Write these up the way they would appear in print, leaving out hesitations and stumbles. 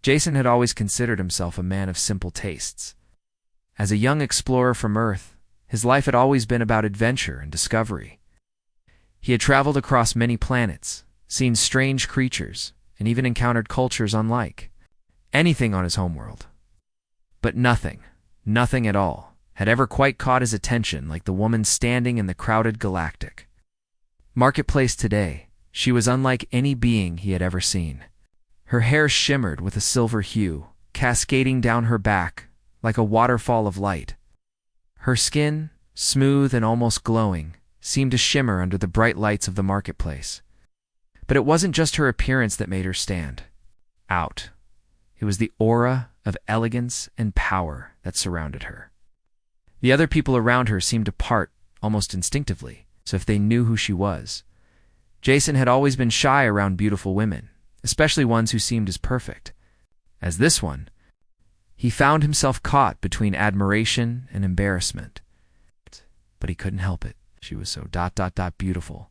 Jason had always considered himself a man of simple tastes. As a young explorer from Earth, his life had always been about adventure and discovery. He had traveled across many planets, seen strange creatures, and even encountered cultures unlike anything on his homeworld. But nothing at all, had ever quite caught his attention like the woman standing in the crowded galactic marketplace today. She was unlike any being he had ever seen. Her hair shimmered with a silver hue, cascading down her back like a waterfall of light. Her skin, smooth and almost glowing, seemed to shimmer under the bright lights of the marketplace. But it wasn't just her appearance that made her stand out. It was the aura of elegance and power that surrounded her. The other people around her seemed to part almost instinctively, as if they knew who she was. Jason had always been shy around beautiful women, especially ones who seemed as perfect as this one. He found himself caught between admiration and embarrassment. But he couldn't help it. She was so beautiful.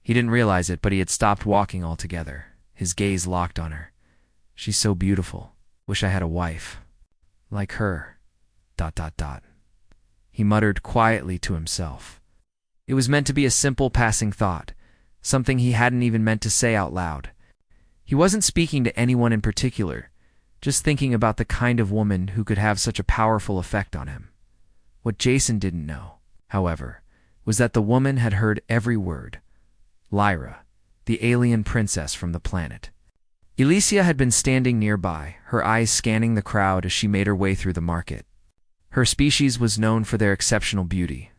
He didn't realize it, but he had stopped walking altogether. His gaze locked on her. She's so beautiful. Wish I had a wife like her. He muttered quietly to himself. It was meant to be a simple passing thought, something he hadn't even meant to say out loud. He wasn't speaking to anyone in particular, just thinking about the kind of woman who could have such a powerful effect on him. What Jason didn't know, however, was that the woman had heard every word. Lyra, the alien princess from the planet. Elysia had been standing nearby, her eyes scanning the crowd as she made her way through the market. Her species was known for their exceptional beauty,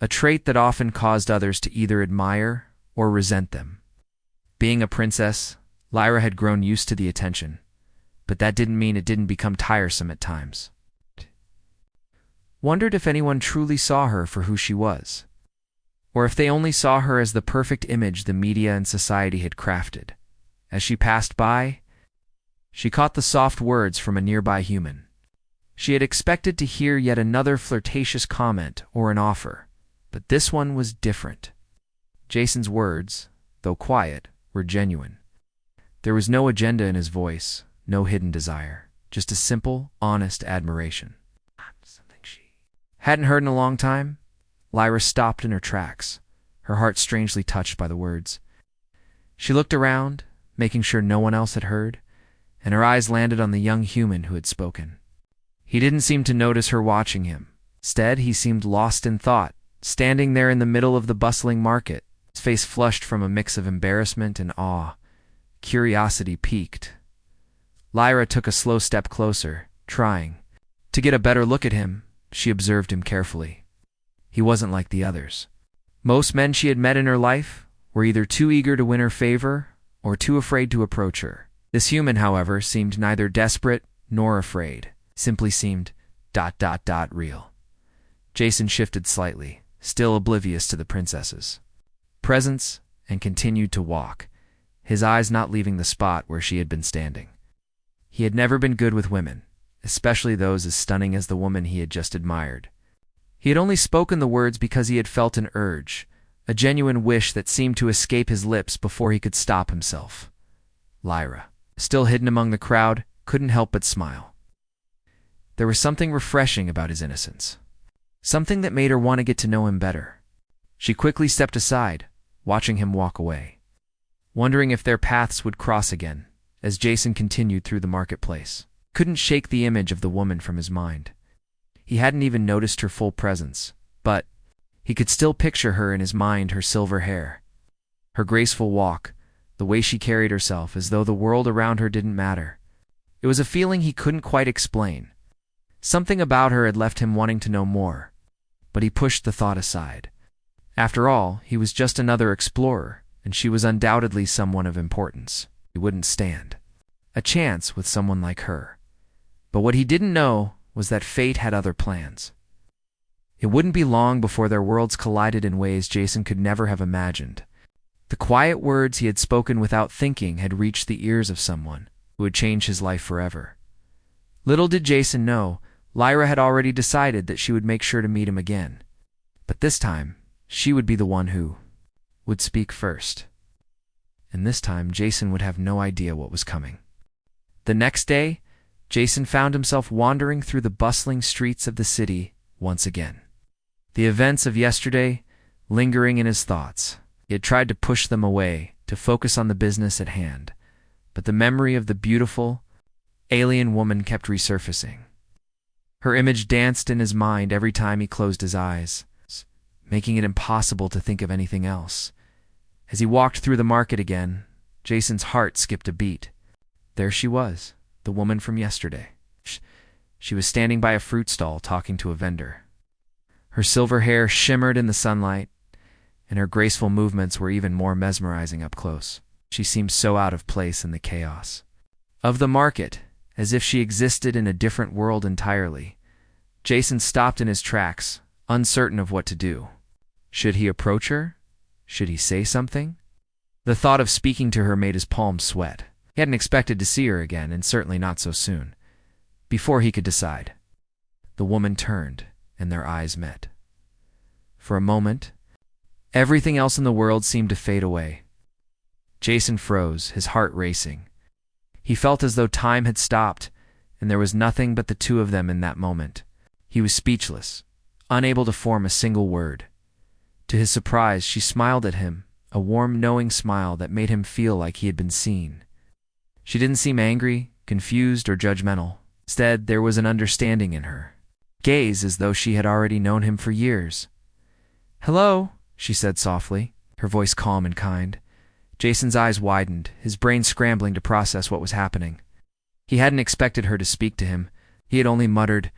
a trait that often caused others to either admire or resent them. Being a princess, Lyra had grown used to the attention, but that didn't mean it didn't become tiresome at times. Wondered if anyone truly saw her for who she was, or if they only saw her as the perfect image the media and society had crafted. As she passed by, she caught the soft words from a nearby human. She had expected to hear yet another flirtatious comment or an offer, but this one was different. Jason's words, though quiet, were genuine. There was no agenda in his voice, no hidden desire, just a simple, honest admiration. Something she hadn't heard in a long time. Lyra stopped in her tracks, her heart strangely touched by the words. She looked around, making sure no one else had heard, and her eyes landed on the young human who had spoken. He didn't seem to notice her watching him. Instead, he seemed lost in thought, standing there in the middle of the bustling market, his face flushed from a mix of embarrassment and awe. Curiosity piqued. Lyra took a slow step closer, trying to get a better look at him. She observed him carefully. He wasn't like the others. Most men she had met in her life were either too eager to win her favor or too afraid to approach her. This human, however, seemed neither desperate nor afraid. Simply seemed real. Jason shifted slightly, still oblivious to the princess's presence, and continued to walk, his eyes not leaving the spot where she had been standing. He had never been good with women, especially those as stunning as the woman he had just admired. He had only spoken the words because he had felt an urge, a genuine wish that seemed to escape his lips before he could stop himself. Lyra, still hidden among the crowd, couldn't help but smile. There was something refreshing about his innocence, something that made her want to get to know him better. She quickly stepped aside, watching him walk away, wondering if their paths would cross again as Jason continued through the marketplace. Couldn't shake the image of the woman from his mind. He hadn't even noticed her full presence, but he could still picture her in his mind, her silver hair, her graceful walk, the way she carried herself as though the world around her didn't matter. It was a feeling he couldn't quite explain. Something about her had left him wanting to know more, but he pushed the thought aside. After all, he was just another explorer, and she was undoubtedly someone of importance. He wouldn't stand a chance with someone like her. But what he didn't know was that fate had other plans. It wouldn't be long before their worlds collided in ways Jason could never have imagined. The quiet words he had spoken without thinking had reached the ears of someone who would change his life forever. Little did Jason know, Lyra had already decided that she would make sure to meet him again. But this time, she would be the one who would speak first. And this time, Jason would have no idea what was coming. The next day, Jason found himself wandering through the bustling streets of the city once again. The events of yesterday lingering in his thoughts. He had tried to push them away, to focus on the business at hand, but the memory of the beautiful, alien woman kept resurfacing. Her image danced in his mind every time he closed his eyes, making it impossible to think of anything else. As he walked through the market again, Jason's heart skipped a beat. There she was, the woman from yesterday. She was standing by a fruit stall talking to a vendor. Her silver hair shimmered in the sunlight, and her graceful movements were even more mesmerizing up close. She seemed so out of place in the chaos of the market, as if she existed in a different world entirely. Jason stopped in his tracks, uncertain of what to do. Should he approach her? Should he say something? The thought of speaking to her made his palms sweat. He hadn't expected to see her again, and certainly not so soon. Before he could decide, the woman turned, and their eyes met. For a moment, everything else in the world seemed to fade away. Jason froze, his heart racing. He felt as though time had stopped, and there was nothing but the two of them in that moment. He was speechless, unable to form a single word. To his surprise, she smiled at him, a warm, knowing smile that made him feel like he had been seen. She didn't seem angry, confused, or judgmental. Instead, there was an understanding in her gaze, as though she had already known him for years. "Hello," she said softly, her voice calm and kind. Jason's eyes widened, his brain scrambling to process what was happening. He hadn't expected her to speak to him. He had only muttered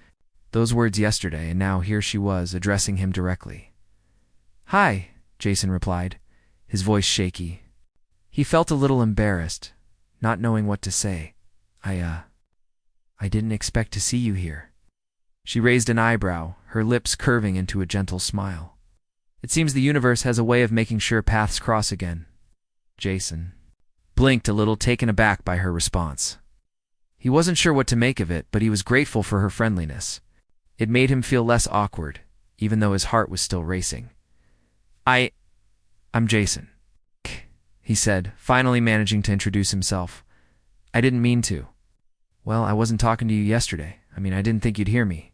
those words yesterday, and now here she was, addressing him directly. "Hi," Jason replied, his voice shaky. He felt a little embarrassed, not knowing what to say. I didn't expect to see you here." She raised an eyebrow, her lips curving into a gentle smile. "It seems the universe has a way of making sure paths cross again." Jason blinked a little, taken aback by her response. He wasn't sure what to make of it, but he was grateful for her friendliness. It made him feel less awkward, even though his heart was still racing. I'm Jason," he said, finally managing to introduce himself. "I didn't mean to." "Well, I wasn't talking to you yesterday. I didn't think you'd hear me."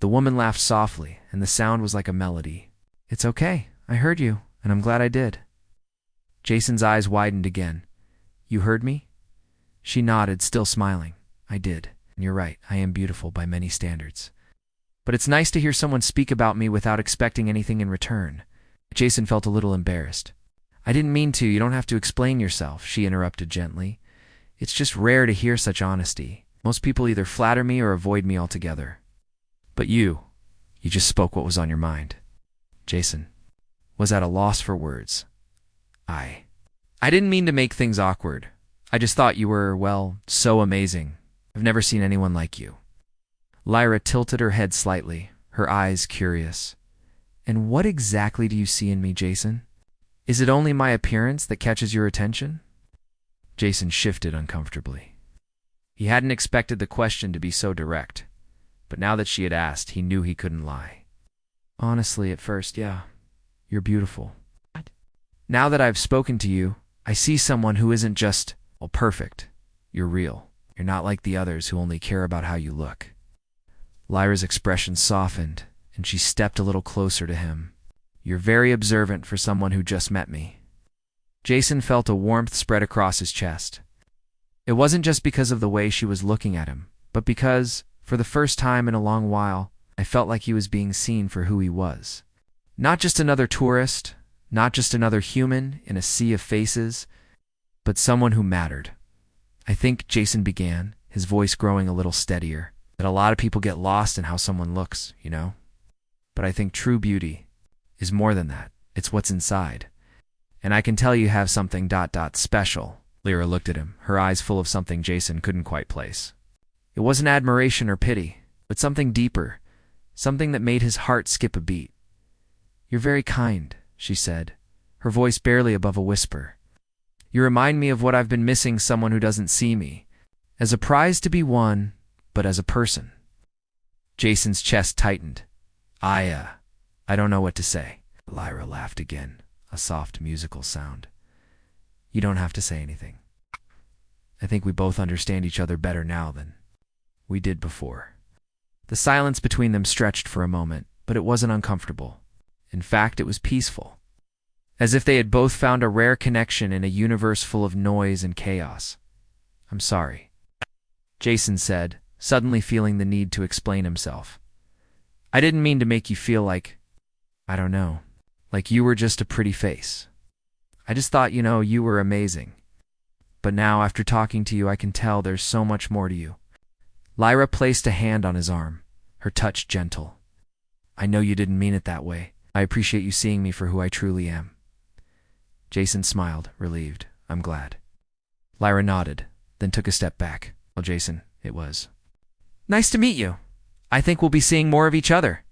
The woman laughed softly, and the sound was like a melody. "It's okay. I heard you, and I'm glad I did." Jason's eyes widened again. "You heard me?" She nodded, still smiling. "I did. And you're right, I am beautiful by many standards. But it's nice to hear someone speak about me without expecting anything in return." Jason felt a little embarrassed. "I didn't mean to. You don't have to explain yourself," she interrupted gently. "It's just rare to hear such honesty. Most people either flatter me or avoid me altogether. But you just spoke what was on your mind." Jason was at a loss for words. I didn't mean to make things awkward. I just thought you were, well, so amazing. I've never seen anyone like you." Lyra tilted her head slightly, her eyes curious. "And what exactly do you see in me, Jason? Is it only my appearance that catches your attention?" Jason shifted uncomfortably. He hadn't expected the question to be so direct, but now that she had asked, he knew he couldn't lie. "Honestly, at first, yeah, you're beautiful. Now that I've spoken to you, I see someone who isn't just, well, perfect. You're real. You're not like the others who only care about how you look." Lyra's expression softened, and she stepped a little closer to him. "You're very observant for someone who just met me." Jason felt a warmth spread across his chest. It wasn't just because of the way she was looking at him, but because, for the first time in a long while, I felt like he was being seen for who he was. Not just another tourist, not just another human in a sea of faces, but someone who mattered. "I think," Jason began, his voice growing a little steadier, "that a lot of people get lost in how someone looks, you know? But I think true beauty is more than that. It's what's inside. And I can tell you have something ... special." Lyra looked at him, her eyes full of something Jason couldn't quite place. It wasn't admiration or pity, but something deeper, something that made his heart skip a beat. "You're very kind," she said, her voice barely above a whisper. "You remind me of what I've been missing, someone who doesn't see me. As a prize to be won, but as a person." Jason's chest tightened. I don't know what to say." Lyra laughed again, a soft musical sound. "You don't have to say anything." I think we both understand each other better now than we did before." The silence between them stretched for a moment, but it wasn't uncomfortable. In fact, it was peaceful, as if they had both found a rare connection in a universe full of noise and chaos. "I'm sorry," Jason said, suddenly feeling the need to explain himself. "I didn't mean to make you feel like, I don't know, like you were just a pretty face. I just thought, you were amazing. But now, after talking to you, I can tell there's so much more to you." Lyra placed a hand on his arm, her touch gentle. "I know you didn't mean it that way. I appreciate you seeing me for who I truly am." Jason smiled, relieved. "I'm glad." Lyra nodded, then took a step back. "Well, Jason, it was nice to meet you. I think we'll be seeing more of each other."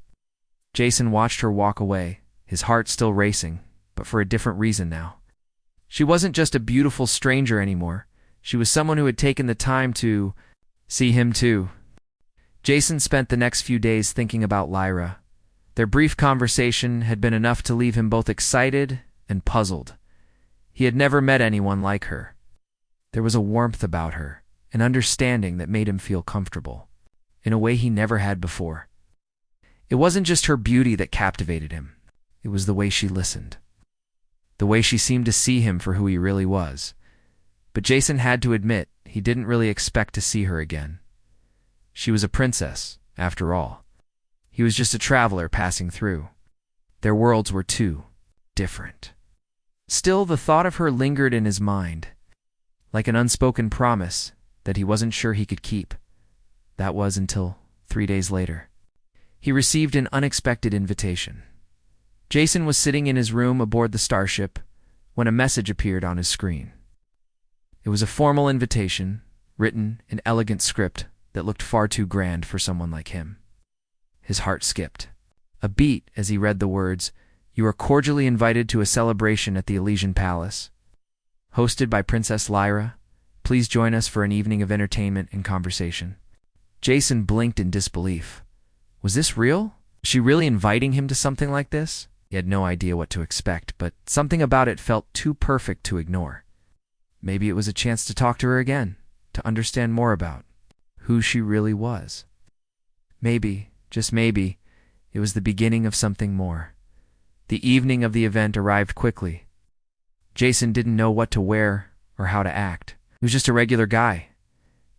Jason watched her walk away, his heart still racing, but for a different reason now. She wasn't just a beautiful stranger anymore. She was someone who had taken the time to see him too. Jason spent the next few days thinking about Lyra. Their brief conversation had been enough to leave him both excited and puzzled. He had never met anyone like her. There was a warmth about her, an understanding that made him feel comfortable, in a way he never had before. It wasn't just her beauty that captivated him. It was the way she listened, the way she seemed to see him for who he really was. But Jason had to admit he didn't really expect to see her again. She was a princess, after all. He was just a traveler passing through. Their worlds were too different. Still, the thought of her lingered in his mind, like an unspoken promise that he wasn't sure he could keep. That was until 3 days later. He received an unexpected invitation. Jason was sitting in his room aboard the starship when a message appeared on his screen. It was a formal invitation, written in elegant script that looked far too grand for someone like him. His heart skipped a beat as he read the words, "You are cordially invited to a celebration at the Elysian Palace, hosted by Princess Lyra. Please join us for an evening of entertainment and conversation." Jason blinked in disbelief. Was this real? Was she really inviting him to something like this? He had no idea what to expect, but something about it felt too perfect to ignore. Maybe it was a chance to talk to her again, to understand more about who she really was. Maybe, just maybe, it was the beginning of something more. The evening of the event arrived quickly. Jason didn't know what to wear or how to act. He was just a regular guy,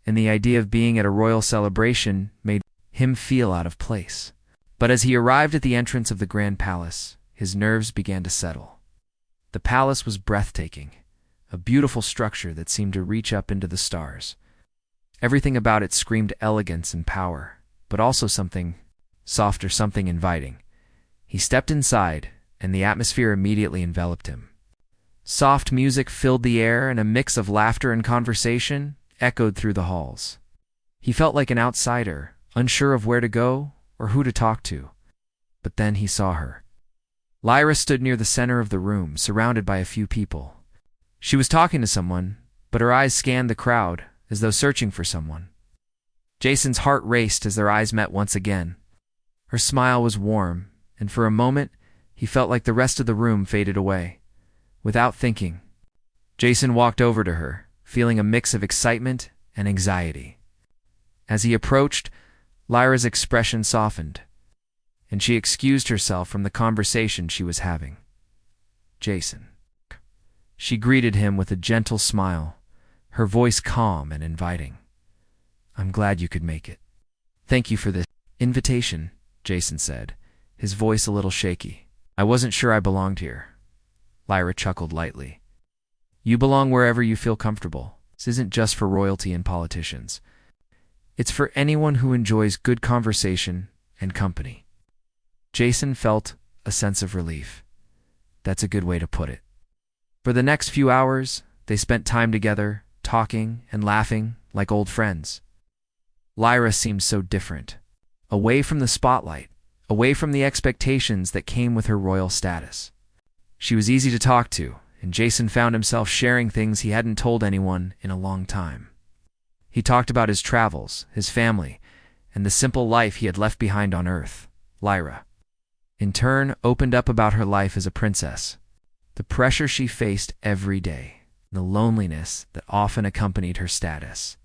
and the idea of being at a royal celebration made him feel out of place. But as he arrived at the entrance of the Grand Palace, his nerves began to settle. The palace was breathtaking, a beautiful structure that seemed to reach up into the stars. Everything about it screamed elegance and power, but also something soft or something inviting. He stepped inside, and the atmosphere immediately enveloped him. Soft music filled the air, and a mix of laughter and conversation echoed through the halls. He felt like an outsider, unsure of where to go or who to talk to. But then he saw her. Lyra stood near the center of the room, surrounded by a few people. She was talking to someone, but her eyes scanned the crowd as though searching for someone. Jason's heart raced as their eyes met once again. Her smile was warm, and for a moment, he felt like the rest of the room faded away. Without thinking, Jason walked over to her, feeling a mix of excitement and anxiety. As he approached, Lyra's expression softened, and she excused herself from the conversation she was having. "Jason." She greeted him with a gentle smile, her voice calm and inviting. "I'm glad you could make it." "Thank you for this invitation," Jason said, his voice a little shaky. "I wasn't sure I belonged here." Lyra chuckled lightly. "You belong wherever you feel comfortable. This isn't just for royalty and politicians. It's for anyone who enjoys good conversation and company." Jason felt a sense of relief. That's a good way to put it. For the next few hours, they spent time together, talking and laughing like old friends. Lyra seemed so different, away from the spotlight, away from the expectations that came with her royal status. She was easy to talk to, and Jason found himself sharing things he hadn't told anyone in a long time. He talked about his travels, his family, and the simple life he had left behind on Earth. Lyra, in turn, opened up about her life as a princess, the pressure she faced every day, and the loneliness that often accompanied her status.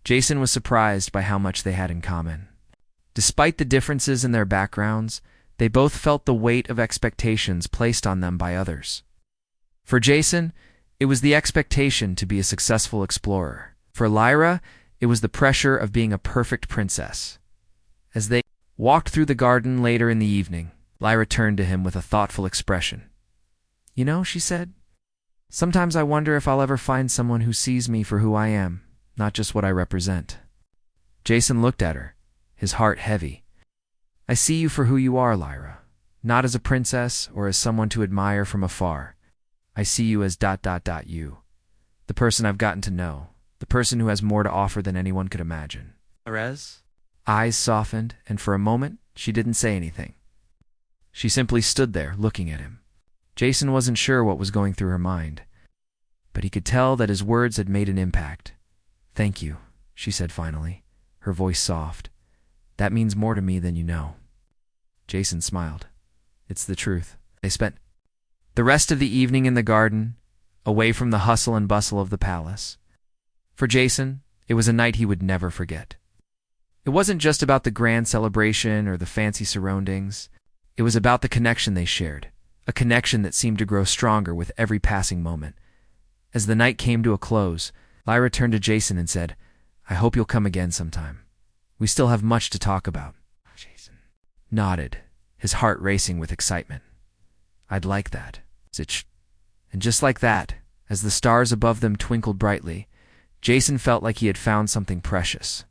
Jason was surprised by how much they had in common. Despite the differences in their backgrounds, they both felt the weight of expectations placed on them by others. For Jason, it was the expectation to be a successful explorer. For Lyra, it was the pressure of being a perfect princess. As they walked through the garden later in the evening, Lyra turned to him with a thoughtful expression. "You know," she said, "sometimes I wonder if I'll ever find someone who sees me for who I am, not just what I represent." Jason looked at her, his heart heavy. "I see you for who you are, Lyra, not as a princess or as someone to admire from afar. I see you as ... you, the person I've gotten to know, the person who has more to offer than anyone could imagine." Lyra's eyes softened, and for a moment she didn't say anything. She simply stood there, looking at him. Jason wasn't sure what was going through her mind, but he could tell that his words had made an impact. "Thank you," she said finally, her voice soft. "That means more to me than you know." Jason smiled. "It's the truth." They spent the rest of the evening in the garden, away from the hustle and bustle of the palace. For Jason, it was a night he would never forget. It wasn't just about the grand celebration or the fancy surroundings. It was about the connection they shared, a connection that seemed to grow stronger with every passing moment. As the night came to a close, Lyra turned to Jason and said, "I hope you'll come again sometime. We still have much to talk about." Jason nodded, his heart racing with excitement. "I'd like that." And just like that, as the stars above them twinkled brightly, Jason felt like he had found something precious.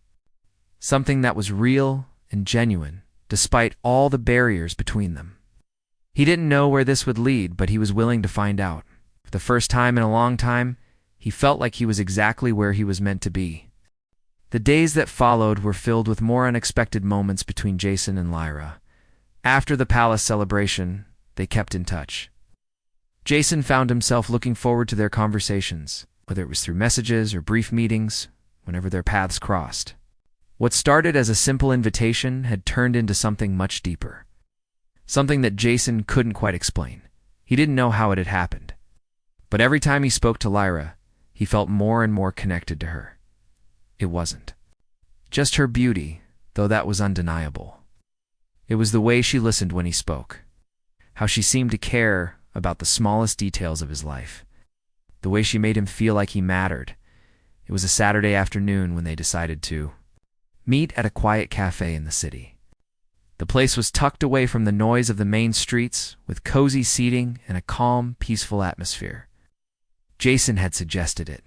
Something that was real and genuine, despite all the barriers between them. He didn't know where this would lead, but he was willing to find out. For the first time in a long time, he felt like he was exactly where he was meant to be. The days that followed were filled with more unexpected moments between Jason and Lyra. After the palace celebration, they kept in touch. Jason found himself looking forward to their conversations, whether it was through messages or brief meetings, whenever their paths crossed. What started as a simple invitation had turned into something much deeper. Something that Jason couldn't quite explain. He didn't know how it had happened. But every time he spoke to Lyra, he felt more and more connected to her. It wasn't just her beauty, though that was undeniable. It was the way she listened when he spoke, how she seemed to care about the smallest details of his life, the way she made him feel like he mattered. It was a Saturday afternoon when they decided to meet at a quiet cafe in the city. The place was tucked away from the noise of the main streets, with cozy seating and a calm, peaceful atmosphere. Jason had suggested it,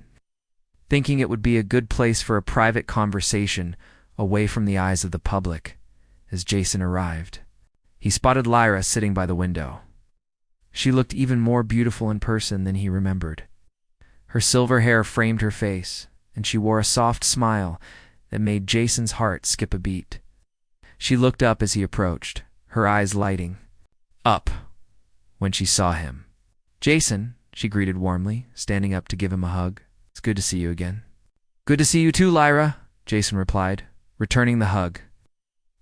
thinking it would be a good place for a private conversation away from the eyes of the public. As Jason arrived, he spotted Lyra sitting by the window. She looked even more beautiful in person than he remembered. Her silver hair framed her face, and she wore a soft smile that made Jason's heart skip a beat. She looked up as he approached, her eyes lighting up when she saw him. "Jason," she greeted warmly, standing up to give him a hug. "It's good to see you again." "Good to see you too, Lyra," Jason replied, returning the hug.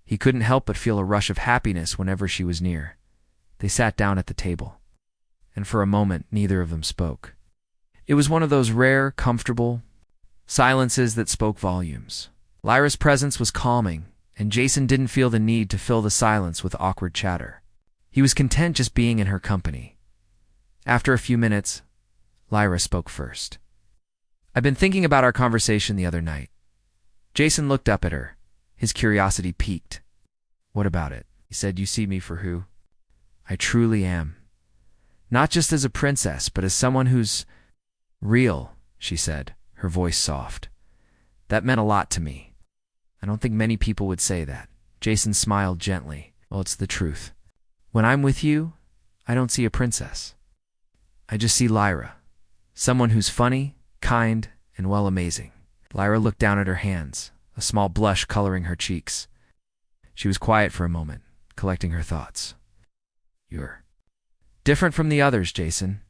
He couldn't help but feel a rush of happiness whenever she was near. They sat down at the table, and for a moment neither of them spoke. It was one of those rare, comfortable silences that spoke volumes. Lyra's presence was calming, and Jason didn't feel the need to fill the silence with awkward chatter. He was content just being in her company. After a few minutes, Lyra spoke first. "I've been thinking about our conversation the other night." Jason looked up at her, his curiosity piqued. "What about it?" He said. "You see me for who I truly am. Not just as a princess, but as someone who's real," she said, her voice soft. "That meant a lot to me. I don't think many people would say that." Jason smiled gently. "Well, it's the truth. When I'm with you, I don't see a princess. I just see Lyra, someone who's funny, kind, and well, amazing." Lyra looked down at her hands, a small blush coloring her cheeks. She was quiet for a moment, collecting her thoughts. "You're different from the others, Jason.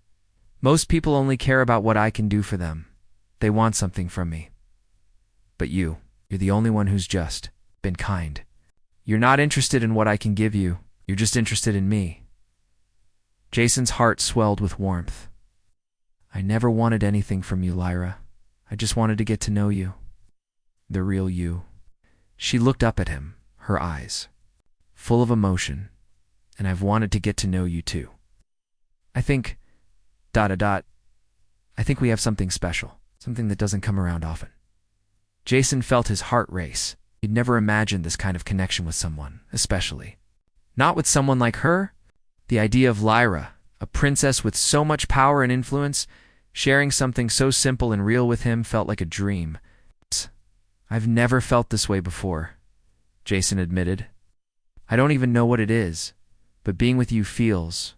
Most people only care about what I can do for them. They want something from me. But you're the only one who's just been kind. You're not interested in what I can give you. You're just interested in me." Jason's heart swelled with warmth. I never wanted anything from you, Lyra. I just wanted to get to know you. The real you. She looked up at him, her eyes full of emotion. And I've wanted to get to know you too. I think... I think we have something special. Something that doesn't come around often. Jason felt his heart race. He'd never imagined this kind of connection with someone, especially not with someone like her. The idea of Lyra, a princess with so much power and influence, sharing something so simple and real with him felt like a dream. I've never felt this way before, Jason admitted. I don't even know what it is, but being with you feels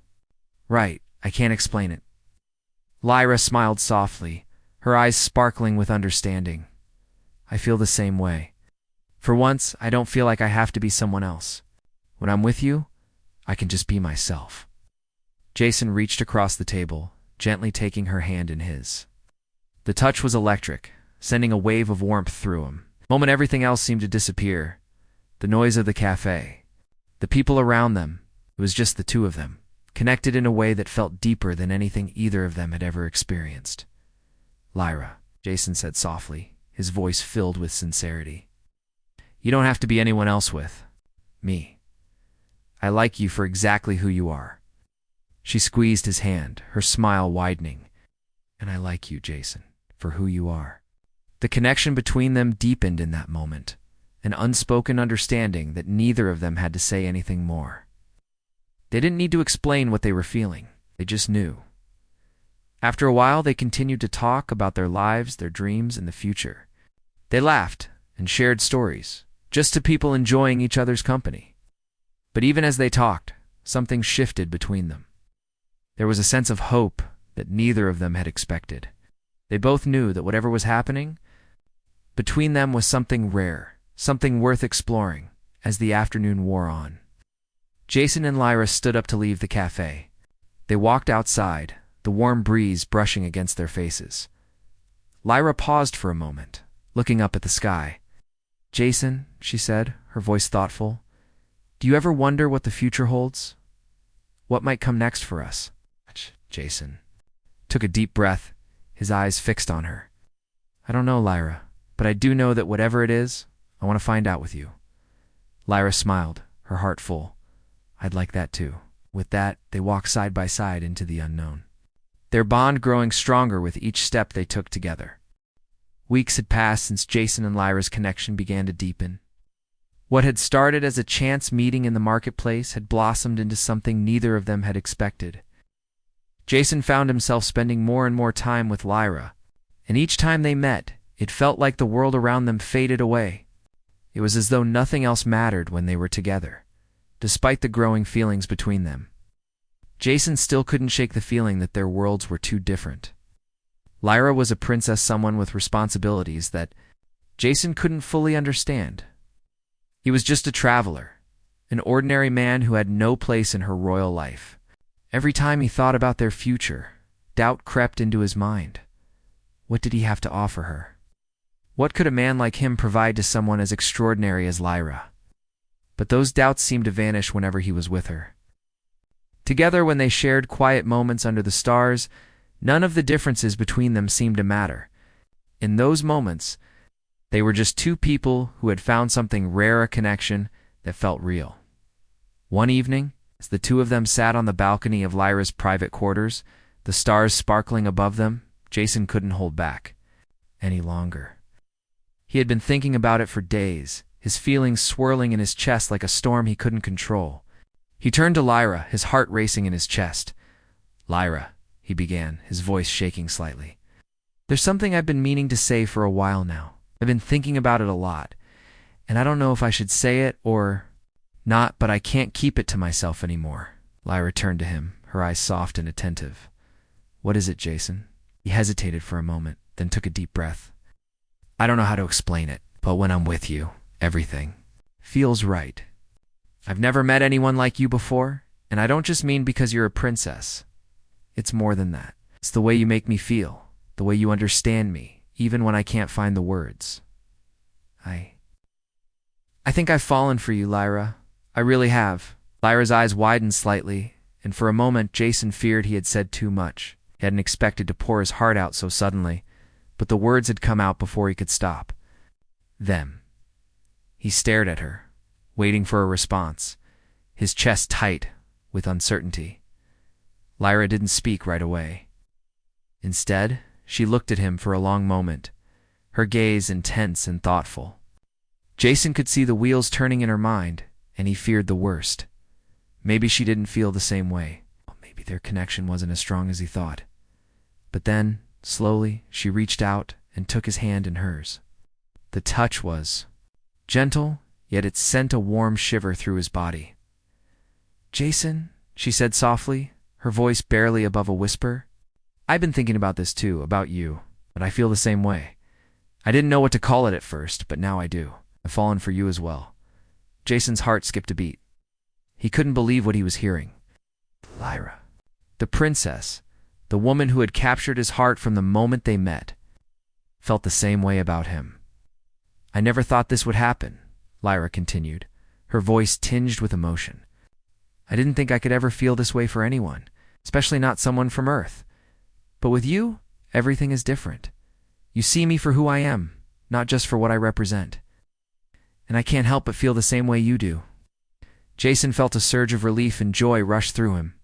right. I can't explain it. Lyra smiled softly, her eyes sparkling with understanding. I feel the same way. For once, I don't feel like I have to be someone else. When I'm with you, I can just be myself. Jason reached across the table, gently taking her hand in his. The touch was electric, sending a wave of warmth through him. The moment everything else seemed to disappear. The noise of the cafe, the people around them, it was just the two of them, connected in a way that felt deeper than anything either of them had ever experienced. Lyra, Jason said softly, his voice filled with sincerity. You don't have to be anyone else with me. I like you for exactly who you are. She squeezed his hand, her smile widening. And I like you, Jason, for who you are. The connection between them deepened in that moment, an unspoken understanding that neither of them had to say anything more. They didn't need to explain what they were feeling. They just knew. After a while, they continued to talk about their lives, their dreams, and the future. They laughed and shared stories, just to people enjoying each other's company. But even as they talked, something shifted between them. There was a sense of hope that neither of them had expected. They both knew that whatever was happening between them was something rare, something worth exploring, as the afternoon wore on. Jason and Lyra stood up to leave the cafe. They walked outside, the warm breeze brushing against their faces. Lyra paused for a moment, looking up at the sky. Jason, she said, her voice thoughtful, do you ever wonder what the future holds? What might come next for us? Jason took a deep breath, his eyes fixed on her. I don't know, Lyra, but I do know that whatever it is, I want to find out with you. Lyra smiled, her heart full. I'd like that too. With that, they walked side by side into the unknown, their bond growing stronger with each step they took together. Weeks had passed since Jason and Lyra's connection began to deepen. What had started as a chance meeting in the marketplace had blossomed into something neither of them had expected. Jason found himself spending more and more time with Lyra, and each time they met, it felt like the world around them faded away. It was as though nothing else mattered when they were together, despite the growing feelings between them. Jason still couldn't shake the feeling that their worlds were too different. Lyra was a princess, someone with responsibilities that Jason couldn't fully understand. He was just a traveler, an ordinary man who had no place in her royal life. Every time he thought about their future, doubt crept into his mind. What did he have to offer her? What could a man like him provide to someone as extraordinary as Lyra? But those doubts seemed to vanish whenever he was with her. Together, when they shared quiet moments under the stars, none of the differences between them seemed to matter. In those moments, they were just two people who had found something rare, a connection that felt real. One evening, as the two of them sat on the balcony of Lyra's private quarters, the stars sparkling above them, Jason couldn't hold back any longer. He had been thinking about it for days, his feelings swirling in his chest like a storm he couldn't control. He turned to Lyra, his heart racing in his chest. Lyra, he began, his voice shaking slightly. There's something I've been meaning to say for a while now. I've been thinking about it a lot, and I don't know if I should say it or not, but I can't keep it to myself anymore. Lyra turned to him, her eyes soft and attentive. What is it, Jason? He hesitated for a moment, then took a deep breath. I don't know how to explain it, but when I'm with you, everything feels right. I've never met anyone like you before, and I don't just mean because you're a princess. It's more than that. It's the way you make me feel, the way you understand me, even when I can't find the words. I think I've fallen for you, Lyra. I really have. Lyra's eyes widened slightly, and for a moment Jason feared he had said too much. He hadn't expected to pour his heart out so suddenly, but the words had come out before he could stop. Them. He stared at her, waiting for a response, his chest tight with uncertainty. Lyra didn't speak right away. Instead, she looked at him for a long moment, her gaze intense and thoughtful. Jason could see the wheels turning in her mind, and he feared the worst. Maybe she didn't feel the same way. Maybe their connection wasn't as strong as he thought. But then, slowly, she reached out and took his hand in hers. The touch was gentle, yet it sent a warm shiver through his body. "Jason," she said softly, her voice barely above a whisper. "I've been thinking about this too, about you, but I feel the same way. I didn't know what to call it at first, but now I do. I've fallen for you as well." Jason's heart skipped a beat. He couldn't believe what he was hearing. Lyra. The princess, the woman who had captured his heart from the moment they met, felt the same way about him. "I never thought this would happen," Lyra continued, her voice tinged with emotion. "I didn't think I could ever feel this way for anyone, especially not someone from Earth. But with you, everything is different. You see me for who I am, not just for what I represent. And I can't help but feel the same way you do." Jason felt a surge of relief and joy rush through him.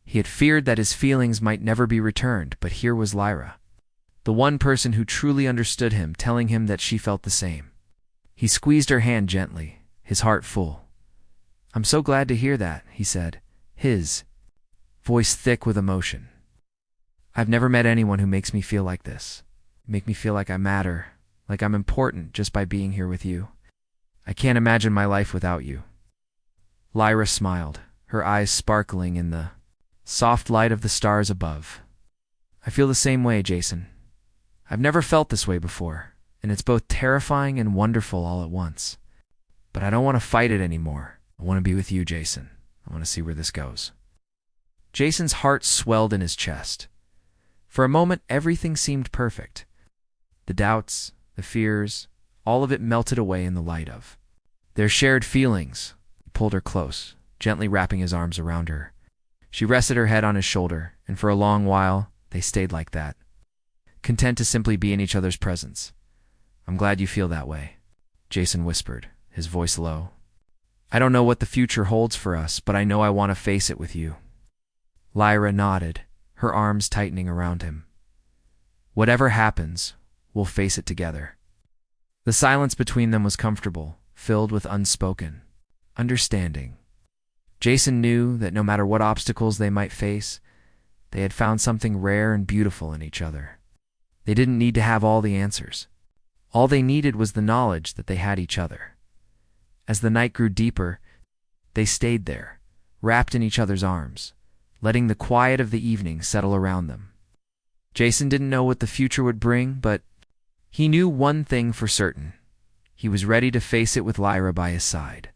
He had feared that his feelings might never be returned, but here was Lyra, the one person who truly understood him, telling him that she felt the same. He squeezed her hand gently, his heart full. "I'm so glad to hear that," he said, his voice thick with emotion. "I've never met anyone who makes me feel like this. Make me feel like I matter, like I'm important just by being here with you. I can't imagine my life without you." Lyra smiled, her eyes sparkling in the soft light of the stars above. "I feel the same way, Jason. I've never felt this way before, and it's both terrifying and wonderful all at once. But I don't want to fight it anymore. I want to be with you, Jason. I want to see where this goes." Jason's heart swelled in his chest. For a moment, everything seemed perfect. The doubts, the fears, all of it melted away in the light of their shared feelings. He pulled her close, gently wrapping his arms around her. She rested her head on his shoulder, and for a long while, they stayed like that, content to simply be in each other's presence. "I'm glad you feel that way," Jason whispered, his voice low. "I don't know what the future holds for us, but I know I want to face it with you." Lyra nodded, her arms tightening around him. "Whatever happens, we'll face it together." The silence between them was comfortable, filled with unspoken understanding. Jason knew that no matter what obstacles they might face, they had found something rare and beautiful in each other. They didn't need to have all the answers. All they needed was the knowledge that they had each other. As the night grew deeper, they stayed there, wrapped in each other's arms, letting the quiet of the evening settle around them. Jason didn't know what the future would bring, but he knew one thing for certain. He was ready to face it with Lyra by his side.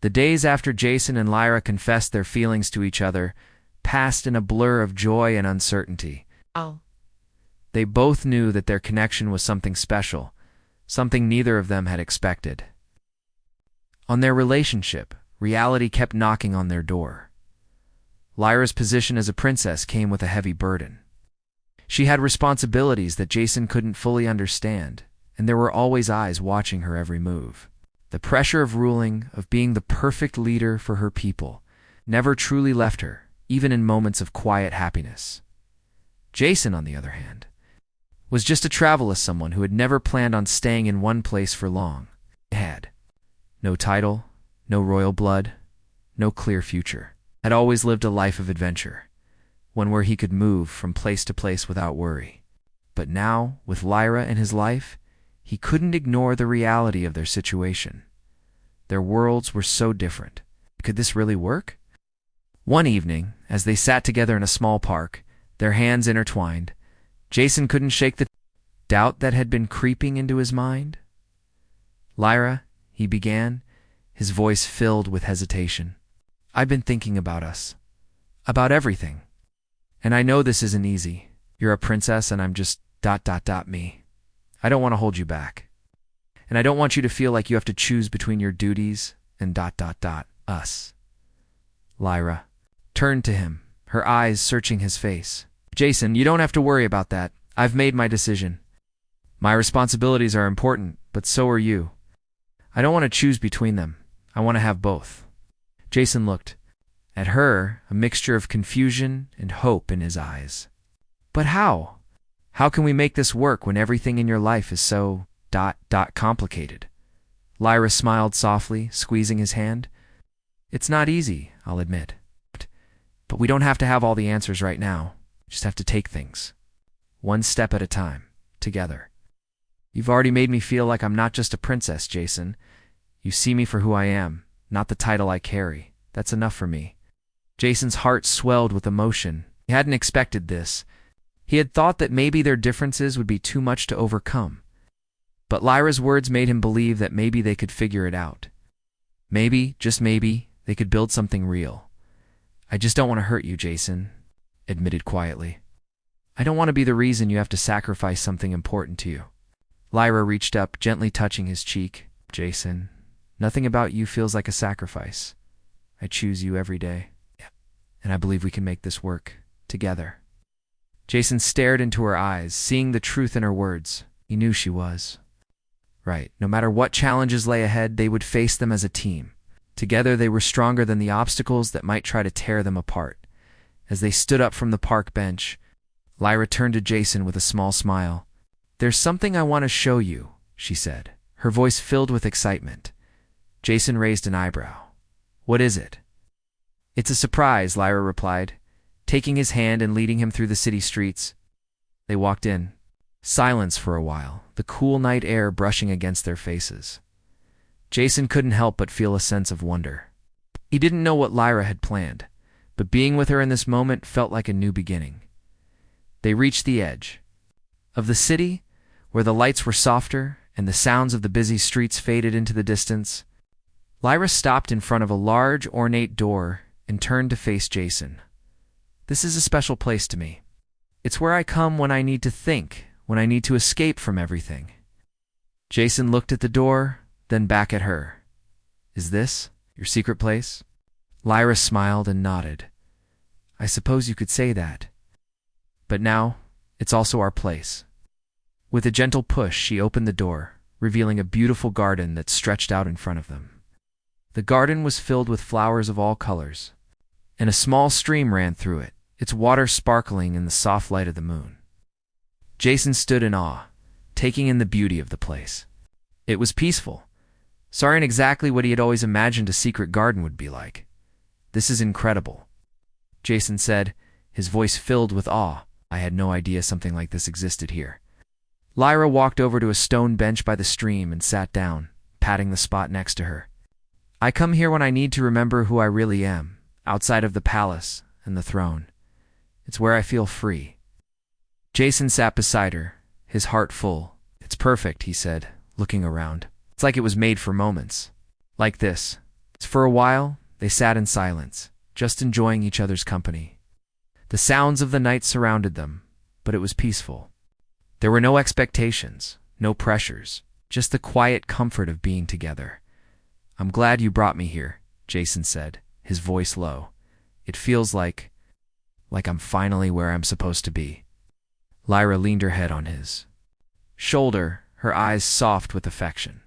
The days after Jason and Lyra confessed their feelings to each other passed in a blur of joy and uncertainty. They both knew that their connection was something special, something neither of them had expected. On their relationship, reality kept knocking on their door. Lyra's position as a princess came with a heavy burden. She had responsibilities that Jason couldn't fully understand, and there were always eyes watching her every move. The pressure of ruling, of being the perfect leader for her people, never truly left her, even in moments of quiet happiness. Jason, on the other hand, was just a traveler, someone who had never planned on staying in one place for long. He had no title, no royal blood, no clear future. Had always lived a life of adventure, one where he could move from place to place without worry. But now, with Lyra in his life, he couldn't ignore the reality of their situation. Their worlds were so different. Could this really work? One evening, as they sat together in a small park, their hands intertwined, Jason couldn't shake the doubt that had been creeping into his mind. "Lyra," he began, his voice filled with hesitation. "I've been thinking about us. About everything. And I know this isn't easy. You're a princess and I'm just ... me. I don't want to hold you back. And I don't want you to feel like you have to choose between your duties and ... us." Lyra turned to him, her eyes searching his face. Jason, you don't have to worry about that. I've made my decision. My responsibilities are important, but so are you. I don't want to choose between them. I want to have both. Jason looked at her, a mixture of confusion and hope in his eyes. But how? How can we make this work when everything in your life is so complicated? Lyra smiled softly, squeezing his hand. It's not easy, I'll admit. But we don't have to have all the answers right now. Just have to take things one step at a time, together. You've already made me feel like I'm not just a princess, Jason. You see me for who I am, not the title I carry. That's enough for me. Jason's heart swelled with emotion. He hadn't expected this. He had thought that maybe their differences would be too much to overcome. But Lyra's words made him believe that maybe they could figure it out. Maybe, just maybe, they could build something real. I just don't want to hurt you, Jason, admitted quietly. I don't want to be the reason you have to sacrifice something important to you. Lyra reached up, gently touching his cheek. Jason, nothing about you feels like a sacrifice. I choose you every day. And I believe we can make this work, together. Jason stared into her eyes, seeing the truth in her words. He knew she was right. No matter what challenges lay ahead, they would face them as a team. Together they were stronger than the obstacles that might try to tear them apart. As they stood up from the park bench, Lyra turned to Jason with a small smile. There's something I want to show you, she said, her voice filled with excitement. Jason raised an eyebrow. What is it? It's a surprise, Lyra replied, taking his hand and leading him through the city streets. They walked in. Silence for a while, the cool night air brushing against their faces. Jason couldn't help but feel a sense of wonder. He didn't know what Lyra had planned, but being with her in this moment felt like a new beginning. They reached the edge of the city, where the lights were softer and the sounds of the busy streets faded into the distance. Lyra stopped in front of a large, ornate door and turned to face Jason. This is a special place to me. It's where I come when I need to think, when I need to escape from everything. Jason looked at the door, then back at her. Is this your secret place? Lyra smiled and nodded. I suppose you could say that. But now, it's also our place. With a gentle push, she opened the door, revealing a beautiful garden that stretched out in front of them. The garden was filled with flowers of all colors, and a small stream ran through it, its water sparkling in the soft light of the moon. Jason stood in awe, taking in the beauty of the place. It was peaceful, Sarin exactly what he had always imagined a secret garden would be like. This is incredible, Jason said, his voice filled with awe. I had no idea something like this existed here. Lyra walked over to a stone bench by the stream and sat down, patting the spot next to her. I come here when I need to remember who I really am, outside of the palace and the throne. It's where I feel free. Jason sat beside her, his heart full. It's perfect, he said, looking around. It's like it was made for moments like this. For a while, they sat in silence, just enjoying each other's company. The sounds of the night surrounded them, but it was peaceful. There were no expectations, no pressures, just the quiet comfort of being together. I'm glad you brought me here, Jason said, his voice low. It feels like I'm finally where I'm supposed to be. Lyra leaned her head on his shoulder, her eyes soft with affection.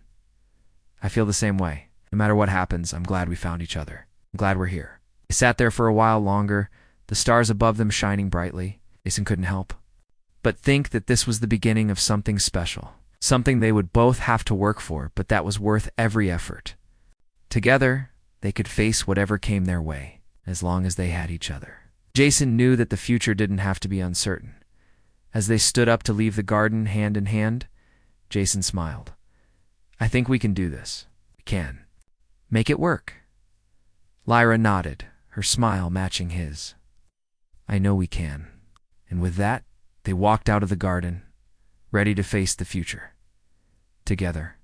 I feel the same way. No matter what happens, I'm glad we found each other. I'm glad we're here. They sat there for a while longer, the stars above them shining brightly. Jason couldn't help but think that this was the beginning of something special, something they would both have to work for, but that was worth every effort. Together, they could face whatever came their way, as long as they had each other. Jason knew that the future didn't have to be uncertain. As they stood up to leave the garden hand in hand, Jason smiled. I think we can do this. We can. Make it work. Lyra nodded, her smile matching his. I know we can. And with that, they walked out of the garden, ready to face the future. Together.